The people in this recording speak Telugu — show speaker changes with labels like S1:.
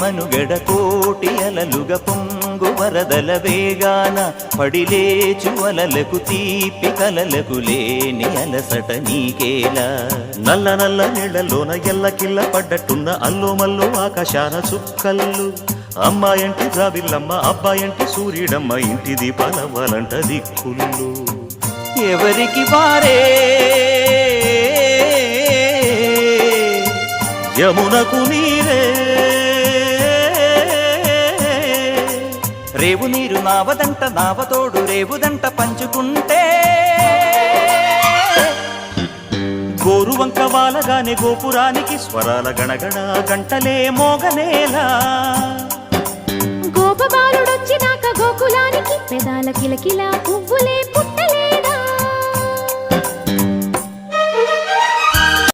S1: మనుగడ కోటి అలలుగ పొంగు వరదల వేగాన పడిలేచు అలలకు తీపి కలలకు లేని అలసట నీకేలా నల్ల నల్ల నీళ్లలోన ఎల్లకిల్ల పడ్డట్టున్న అల్లో మల్లో ఆకాశాన చుక్కల్లు అమ్మాయంటి జాబిల్లమ్మ అబ్బాయంటి సూర్యుడమ్మ ఇంటి దీపాలవ్వాలంట దిక్కుళ్ళు ఎవరికి వారే యమునకు నీరే రేవు నీరు నావదంట నావతోడు రేవుదంట పంచుకుంటే గోరువంక వాలగానే గోపురానికి స్వరాల గణగణ గంటలే మోగనేలా
S2: గోపబాలుడొచ్చినాక గోకులానికి పెదాల కిలకిల పువ్వులే పుట్టలే